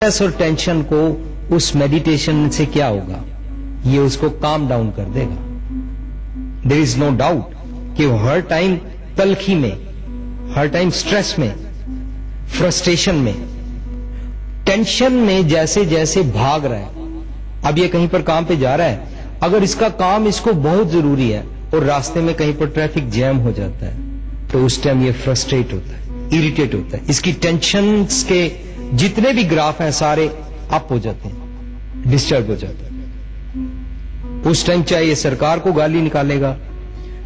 Stress और tension को उस मेडिटेशन से क्या होगा, ये उसको काम डाउन कर देगा। देयर इज नो डाउट कि वो हर टाइम तलखी में, हर टाइम स्ट्रेस में, फ्रस्ट्रेशन में, टेंशन में जैसे जैसे भाग रहा है। अब ये कहीं पर काम पे जा रहा है, अगर इसका काम इसको बहुत जरूरी है और रास्ते में कहीं पर ट्रैफिक जैम हो जाता है तो उस टाइम ये फ्रस्ट्रेट होता है, इरिटेट होता है। इसकी टेंशन के जितने भी ग्राफ हैं सारे अप हो जाते हैं, डिस्टर्ब हो जाते हैं। उस टाइम चाहे ये सरकार को गाली निकालेगा,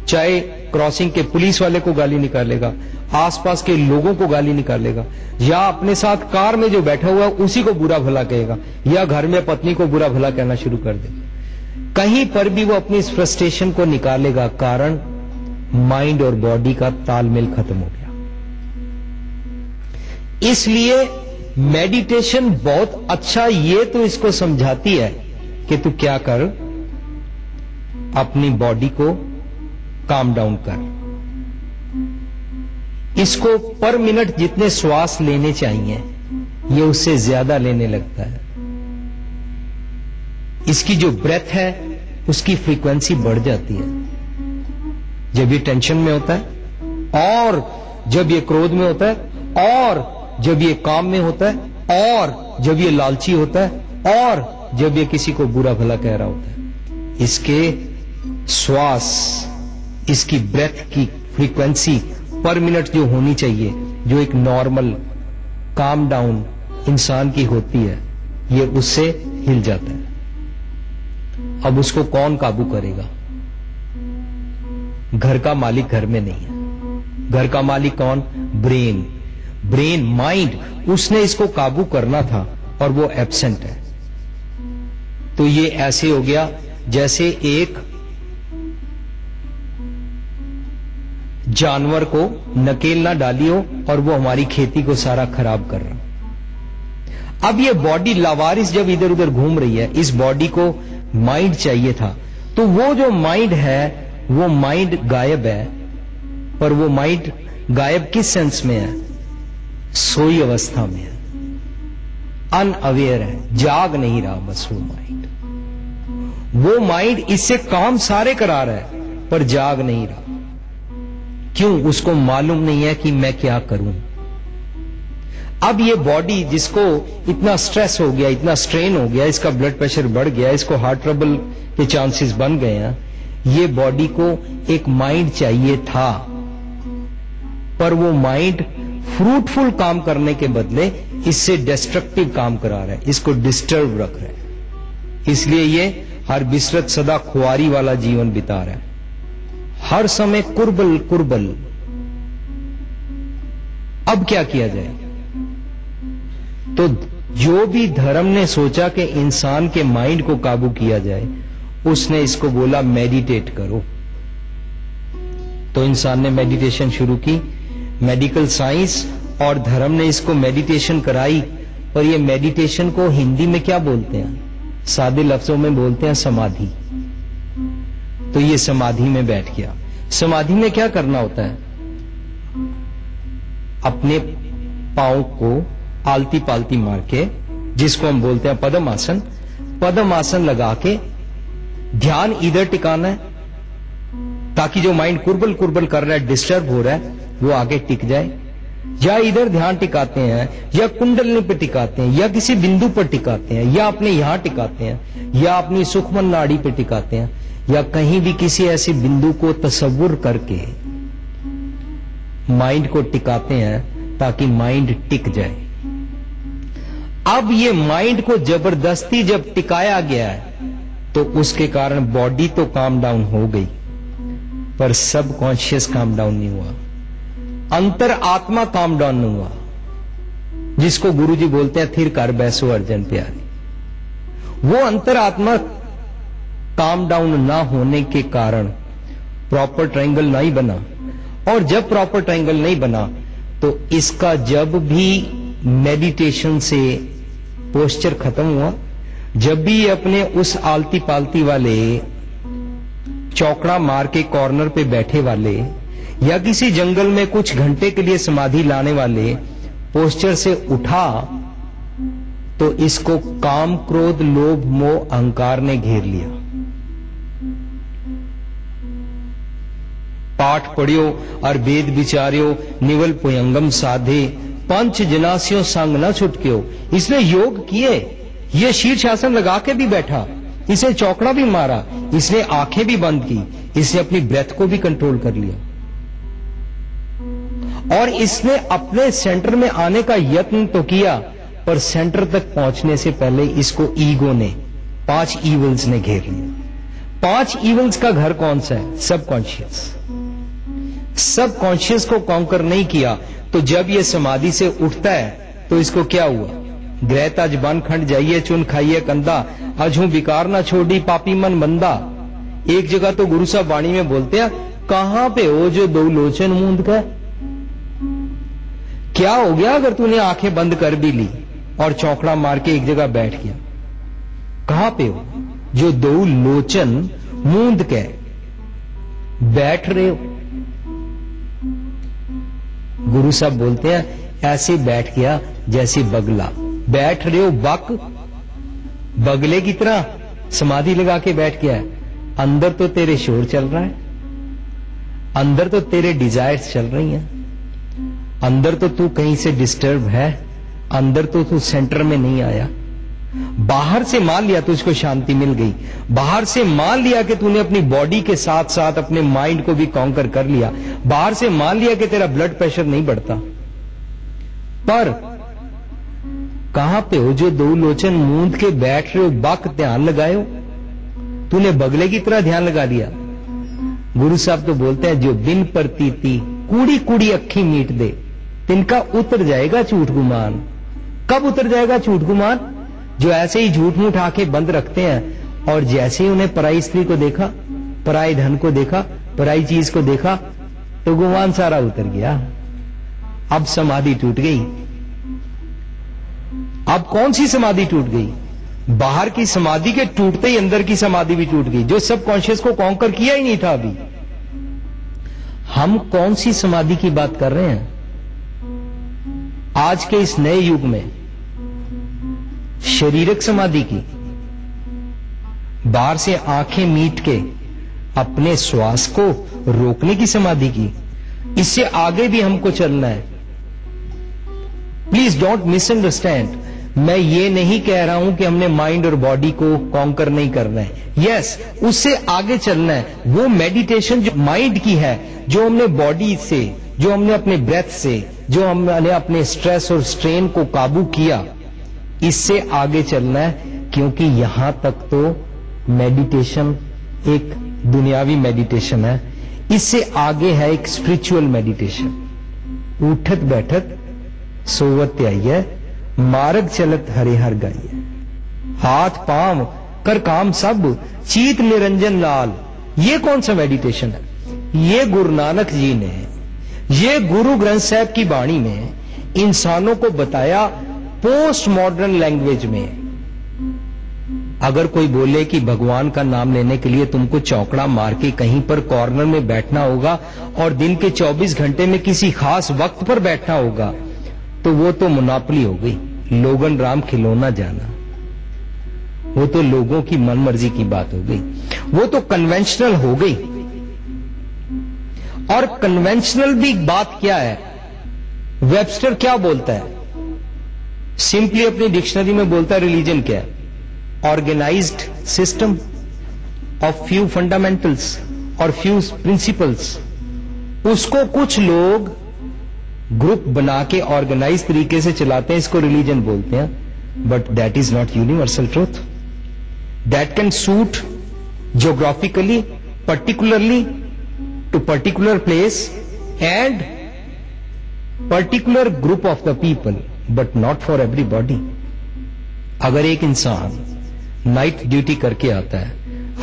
चाहे क्रॉसिंग के पुलिस वाले को गाली निकालेगा, आसपास के लोगों को गाली निकालेगा, या अपने साथ कार में जो बैठा हुआ है उसी को बुरा भला कहेगा, या घर में पत्नी को बुरा भला कहना शुरू कर दे। कहीं पर भी वो अपनी इस फ्रस्ट्रेशन को निकालेगा, कारण माइंड और बॉडी का तालमेल खत्म हो गया। इसलिए मेडिटेशन बहुत अच्छा ये तो इसको समझाती है कि तू क्या कर, अपनी बॉडी को काम डाउन कर। इसको पर मिनट जितने श्वास लेने चाहिए ये उससे ज्यादा लेने लगता है। इसकी जो ब्रेथ है उसकी फ्रीक्वेंसी बढ़ जाती है जब ये टेंशन में होता है, और जब ये क्रोध में होता है, और जब ये काम में होता है, और जब ये लालची होता है, और जब ये किसी को बुरा भला कह रहा होता है। इसके श्वास, इसकी ब्रेथ की फ्रीक्वेंसी पर मिनट जो होनी चाहिए, जो एक नॉर्मल काम डाउन इंसान की होती है, ये उससे हिल जाता है। अब उसको कौन काबू करेगा? घर का मालिक घर में नहीं है। घर का मालिक कौन? Brain, mind. उसने इसको काबू करना था और वो एब्सेंट है। तो ये ऐसे हो गया जैसे एक जानवर को नकेल ना डाली हो और वो हमारी खेती को सारा खराब कर रहा। अब ये बॉडी लावारिस जब इधर उधर घूम रही है, इस बॉडी को माइंड चाहिए था, तो वो जो माइंड है वो माइंड गायब है। पर वो माइंड गायब किस सेंस में है? सोई अवस्था में है, अनअवेयर है, जाग नहीं रहा बस वो माइंड। वो माइंड इससे काम सारे करा रहा है पर जाग नहीं रहा। क्यों? उसको मालूम नहीं है कि मैं क्या करूं। अब ये बॉडी जिसको इतना स्ट्रेस हो गया, इतना स्ट्रेन हो गया, इसका ब्लड प्रेशर बढ़ गया, इसको हार्ट ट्रबल के चांसेस बन गए हैं, ये बॉडी को एक माइंड चाहिए था, पर वो माइंड फ्रूटफुल काम करने के बदले इससे डिस्ट्रक्टिव काम करा रहा है, इसको डिस्टर्ब रख रहा है। इसलिए ये हर बिसरत सदा खुआरी वाला जीवन बिता रहा है, हर समय कुर्बल कुर्बल। अब क्या किया जाए? तो जो भी धर्म ने सोचा कि इंसान के माइंड को काबू किया जाए, उसने इसको बोला मेडिटेट करो। तो इंसान ने मेडिटेशन शुरू की। मेडिकल साइंस और धर्म ने इसको मेडिटेशन कराई, पर ये मेडिटेशन को हिंदी में क्या बोलते हैं? सादे लफ्जों में बोलते हैं समाधि। तो ये समाधि में बैठ गया। समाधि में क्या करना होता है? अपने पांव को आलती पालती मार के, जिसको हम बोलते हैं पद्म आसन, पद्म आसन लगा के ध्यान इधर टिकाना है ताकि जो माइंड कुर्बल कुर्बल कर रहा है, डिस्टर्ब हो रहा है, वो आगे टिक जाए। या इधर ध्यान टिकाते हैं, या कुंडलनी पे टिकाते हैं, या किसी बिंदु पर टिकाते हैं, या अपने यहां टिकाते हैं, या अपनी सुखमन नाड़ी पे टिकाते हैं, या कहीं भी किसी ऐसे बिंदु को तसव्वुर करके माइंड को टिकाते हैं ताकि माइंड टिक जाए। अब ये माइंड को जबरदस्ती जब टिकाया गया है तो उसके कारण बॉडी तो काम डाउन हो गई, पर सब कॉन्शियस काम डाउन नहीं हुआ, अंतर आत्मा काम डाउन नहीं हुआ, जिसको गुरुजी बोलते हैं थिर कर बैसो अर्जन प्यारे। वो अंतर आत्मा काम डाउन ना होने के कारण प्रॉपर ट्रायंगल नहीं बना, और जब प्रॉपर ट्रायंगल नहीं बना तो इसका जब भी मेडिटेशन से पोस्चर खत्म हुआ, जब भी ये अपने उस आलती पालती वाले चौकड़ा मार के कॉर्नर पे बैठे वाले, या किसी जंगल में कुछ घंटे के लिए समाधि लाने वाले पोस्चर से उठा, तो इसको काम, क्रोध, लोभ, मोह, अहंकार ने घेर लिया। पाठ पढ़ियो और वेद विचार्यो, निवल पुयंगम साधे, पंच जनासियों संग न छुटक्यो। इसने योग किए, ये शीर्षासन लगा के भी बैठा, इसे चौकड़ा भी मारा, इसने आंखें भी बंद की, इसने अपनी ब्रेथ को भी कंट्रोल कर लिया, और इसने अपने सेंटर में आने का यत्न तो किया, पर सेंटर तक पहुंचने से पहले इसको ईगो ने, 5 ईवल्स ने घेर लिया। 5 ईवल्स का घर कौन सा है? सबकॉन्शियस। सबकॉन्शियस को कॉन्कर नहीं किया तो जब ये समाधि से उठता है तो इसको क्या हुआ? ग्रह तज बन खंड जाइए, चुन खाइए कंधा, अजहू विकार ना छोड़ी, पापी मन बंदा। एक जगह तो गुरु साहब वाणी में बोलते हैं, कहां पे हो जो दो लोचन मूंद का? क्या हो गया अगर तूने आंखें बंद कर भी ली और चौकड़ा मार के एक जगह बैठ गया? कहां पे हो जो दो लोचन मूंद के बैठ रहे हो? गुरु साहब बोलते हैं ऐसे बैठ गया जैसे बगला। बैठ रहे हो बगले की तरह समाधि लगा के बैठ गया है। अंदर तो तेरे शोर चल रहा है, अंदर तो तेरे डिजायर्स चल रही हैं, अंदर तो तू कहीं से डिस्टर्ब है, अंदर तो तू सेंटर में नहीं आया। बाहर से मान लिया तुझको शांति मिल गई, बाहर से मान लिया कि तूने अपनी बॉडी के साथ साथ अपने माइंड को भी कॉन्कर कर लिया, बाहर से मान लिया कि तेरा ब्लड प्रेशर नहीं बढ़ता, पर कहां पे हो जो दो लोचन मूंद के बैठ रहे हो? बक ध्यान लगाए हो, तूने बगले की तरह ध्यान लगा लिया। गुरु साहब तो बोलते हैं जो बिन प्रतीति कूड़ी कूड़ी अखी मीट दे, तिनका उतर जाएगा झूठ गुमान। कब उतर जाएगा झूठ गुमान? जो ऐसे ही झूठ मूठ आंखें बंद रखते हैं और जैसे ही उन्हें पराई स्त्री को देखा, पराई धन को देखा, पराई चीज को देखा तो गुमान सारा उतर गया। अब समाधि टूट गई। अब कौन सी समाधि टूट गई? बाहर की समाधि के टूटते ही अंदर की समाधि भी टूट गई, जो सबकॉन्शियस को कॉन्कर किया ही नहीं था। अभी हम कौन सी समाधि की बात कर रहे हैं? आज के इस नए युग में शारीरिक समाधि की, बाहर से आंखें मीट के अपने श्वास को रोकने की समाधि की। इससे आगे भी हमको चलना है। Please don't misunderstand. मैं ये नहीं कह रहा हूं कि हमने माइंड और बॉडी को कॉन्कर नहीं करना है। यस, उससे आगे चलना है। वो मेडिटेशन जो माइंड की है, जो हमने बॉडी से, जो हमने अपने ब्रेथ से, जो हमने अपने स्ट्रेस और स्ट्रेन को काबू किया, इससे आगे चलना है। क्योंकि यहां तक तो मेडिटेशन एक दुनियावी मेडिटेशन है, इससे आगे है एक स्पिरिचुअल मेडिटेशन। उठत बैठत सोवत आइए, मार्ग चलत हरिहर गाइए, हाथ पांव कर काम सब, चीत निरंजन लाल। ये कौन सा मेडिटेशन है? ये गुरु नानक जी ने, ये गुरु ग्रंथ साहब की वाणी में इंसानों को बताया पोस्ट मॉडर्न लैंग्वेज में। अगर कोई बोले कि भगवान का नाम लेने के लिए तुमको चौकड़ा मार के कहीं पर कॉर्नर में बैठना होगा और दिन के 24 घंटे में किसी खास वक्त पर बैठना होगा, तो वो तो मोनोपोली हो गई, लोगन राम खिलौना जाना। वो तो लोगों की मनमर्जी की बात हो गई, वो तो कन्वेंशनल हो गई। और कन्वेंशनल भी बात क्या है? वेबस्टर क्या बोलता है? सिंपली अपनी डिक्शनरी में बोलता है रिलीजन क्या है? Organised system of few fundamentals और फ्यू प्रिंसिपल्स। उसको कुछ लोग ग्रुप बना के ऑर्गेनाइज तरीके से चलाते हैं, इसको रिलीजन बोलते हैं। But that is not universal truth. That can suit geographically, particularly to particular place and particular group of the people, but not for everybody. अगर एक इंसान नाइट ड्यूटी करके आता है,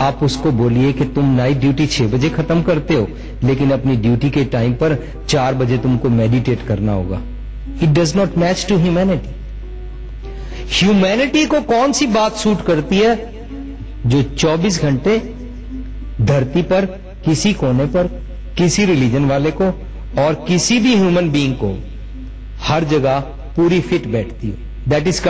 आप उसको बोलिए कि तुम नाइट ड्यूटी 6 बजे खत्म करते हो, लेकिन अपनी ड्यूटी के टाइम पर 4 बजे तुमको मेडिटेट करना होगा। It does not match to humanity. Humanity को कौन सी बात सूट करती है? जो 24 घंटे धरती पर किसी कोने पर किसी रिलीजन वाले को और किसी भी ह्यूमन बीइंग को हर जगह पूरी फिट बैठती है। That is